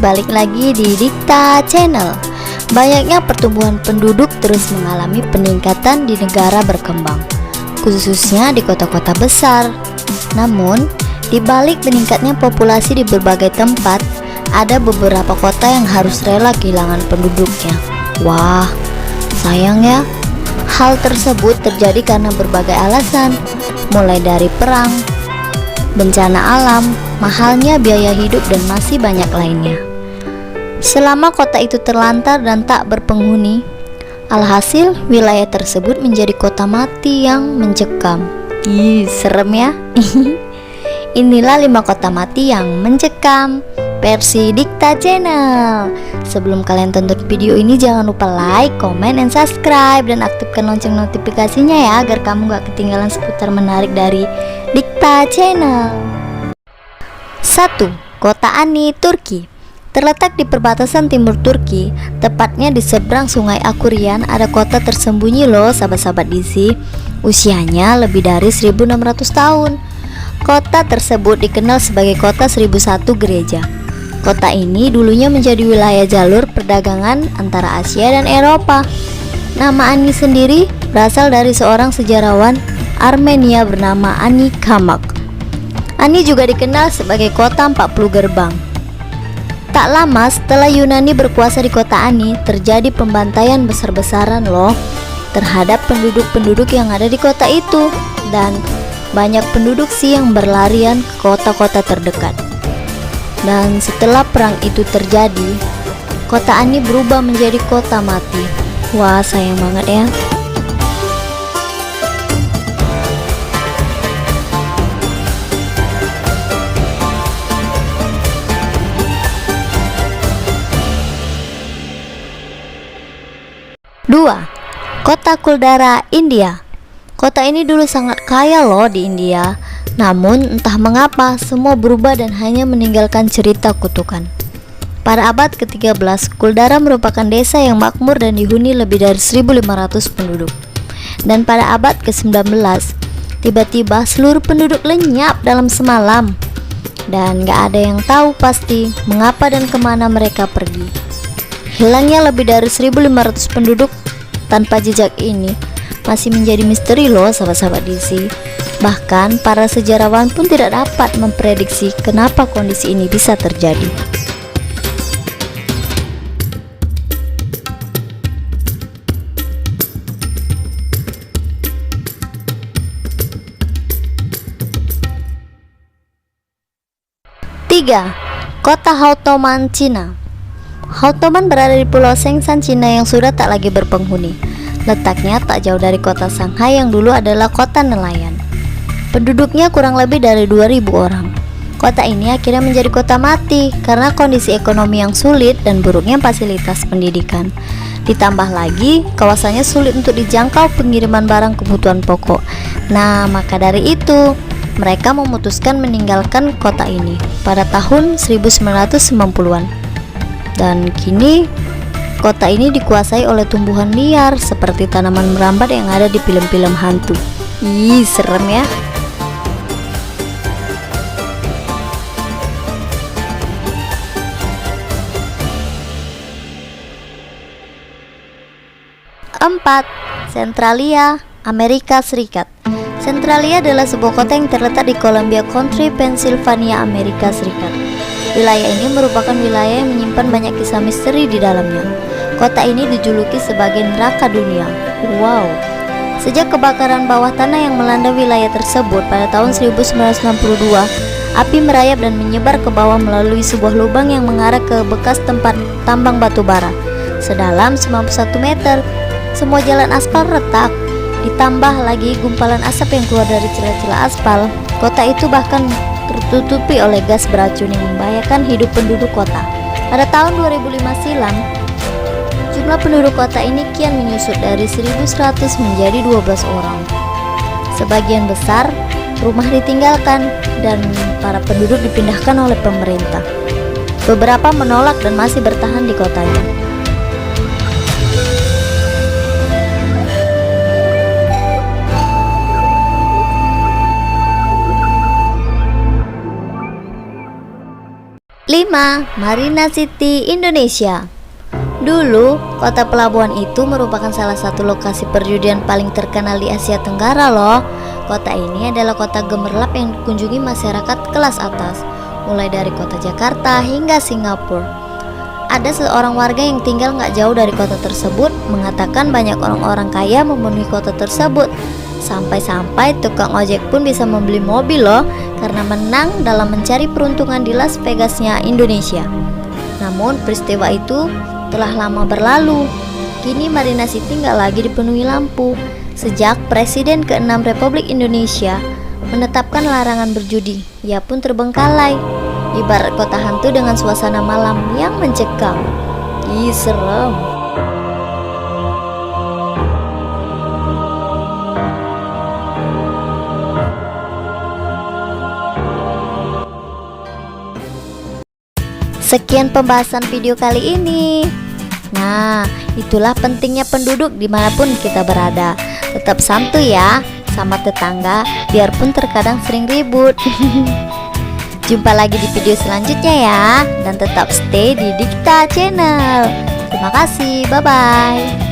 balik lagi di Dikta Channel. Banyaknya pertumbuhan penduduk terus mengalami peningkatan di negara berkembang, khususnya di kota-kota besar. Namun, di balik meningkatnya populasi di berbagai tempat, ada beberapa kota yang harus rela kehilangan penduduknya. Wah, sayang ya. Hal tersebut terjadi karena berbagai alasan, mulai dari perang, bencana alam, mahalnya biaya hidup, dan masih banyak lainnya. Selama kota itu terlantar dan tak berpenghuni, alhasil wilayah tersebut menjadi kota mati yang mencekam. Ih, serem ya. Inilah 5 kota mati yang mencekam versi Dikta Channel. Sebelum kalian tonton video ini, jangan lupa like, comment, and subscribe, dan aktifkan lonceng notifikasinya ya, agar kamu gak ketinggalan seputar menarik dari Dikta Channel. 1. Kota Ani, Turki. Terletak di perbatasan timur Turki, tepatnya di seberang sungai Akurian, ada kota tersembunyi loh sahabat-sahabat DC. Usianya lebih dari 1600 tahun. Kota tersebut dikenal sebagai kota 1001 gereja. Kota ini dulunya menjadi wilayah jalur perdagangan antara Asia dan Eropa. Nama Ani sendiri berasal dari seorang sejarawan Armenia bernama Ani Kamak. Ani juga dikenal sebagai kota 40 gerbang. Tak lama setelah Yunani berkuasa di kota Ani, terjadi pembantaian besar-besaran loh terhadap penduduk-penduduk yang ada di kota itu, dan banyak penduduk sih yang berlarian ke kota-kota terdekat. Dan setelah perang itu terjadi, kota Ani berubah menjadi kota mati. Wah, sayang banget ya. Dua, Kota Kuldara, India. Kota ini dulu sangat kaya loh di India. Namun entah mengapa semua berubah dan hanya meninggalkan cerita kutukan. Pada abad ke-13, Kuldara merupakan desa yang makmur dan dihuni lebih dari 1500 penduduk. Dan pada abad ke-19, tiba-tiba seluruh penduduk lenyap dalam semalam. Dan gak ada yang tahu pasti mengapa dan kemana mereka pergi. Hilangnya lebih dari 1500 penduduk tanpa jejak ini masih menjadi misteri loh sahabat-sahabat DC. Bahkan para sejarawan pun tidak dapat memprediksi kenapa kondisi ini bisa terjadi. Tiga, Kota Hautoman, Cina. Hautoman berada di Pulau Sengsan, Cina yang sudah tak lagi berpenghuni. Letaknya tak jauh dari kota Shanghai yang dulu adalah kota nelayan. Penduduknya kurang lebih dari 2000 orang. Kota ini akhirnya menjadi kota mati karena kondisi ekonomi yang sulit dan buruknya fasilitas pendidikan. Ditambah lagi, kawasannya sulit untuk dijangkau pengiriman barang kebutuhan pokok. Nah, maka dari itu, mereka memutuskan meninggalkan kota ini pada tahun 1990-an. Dan kini kota ini dikuasai oleh tumbuhan liar seperti tanaman merambat yang ada di film-film hantu. Ih, serem ya. Empat, Centralia, Amerika Serikat. Centralia adalah sebuah kota yang terletak di Columbia County, Pennsylvania, Amerika Serikat. Wilayah ini merupakan wilayah yang menyimpan banyak kisah misteri di dalamnya. Kota ini dijuluki sebagai neraka dunia. Wow. Sejak kebakaran bawah tanah yang melanda wilayah tersebut pada tahun 1962, api merayap dan menyebar ke bawah melalui sebuah lubang yang mengarah ke bekas tempat tambang batu bara sedalam 91 meter. Semua jalan aspal retak, ditambah lagi gumpalan asap yang keluar dari celah-celah aspal. Kota itu bahkan tertutupi oleh gas beracun yang membahayakan hidup penduduk kota. Pada tahun 2005 silam, jumlah penduduk kota ini kian menyusut dari 1100 menjadi 12 orang. Sebagian besar rumah ditinggalkan dan para penduduk dipindahkan oleh pemerintah. Beberapa menolak dan masih bertahan di kotanya. 5. 5. Marina City, Indonesia. Dulu, kota pelabuhan itu merupakan salah satu lokasi perjudian paling terkenal di Asia Tenggara loh. Kota ini adalah kota gemerlap yang dikunjungi masyarakat kelas atas, mulai dari kota Jakarta hingga Singapura. Ada seorang warga yang tinggal gak jauh dari kota tersebut mengatakan banyak orang-orang kaya memenuhi kota tersebut. Sampai-sampai tukang ojek pun bisa membeli mobil loh, karena menang dalam mencari peruntungan di Las Vegasnya Indonesia. Namun peristiwa itu telah lama berlalu. Kini Marina City gak lagi dipenuhi lampu sejak Presiden ke-6 Republik Indonesia menetapkan larangan berjudi. Ia pun terbengkalai, ibarat kota hantu dengan suasana malam yang mencekam. Ih, serem. Sekian pembahasan video kali ini. Nah, itulah pentingnya penduduk dimanapun kita berada. Tetap santuy ya sama tetangga, biarpun terkadang sering ribut. Jumpa lagi di video selanjutnya ya. Dan tetap stay di Dikta Channel. Terima kasih, bye-bye.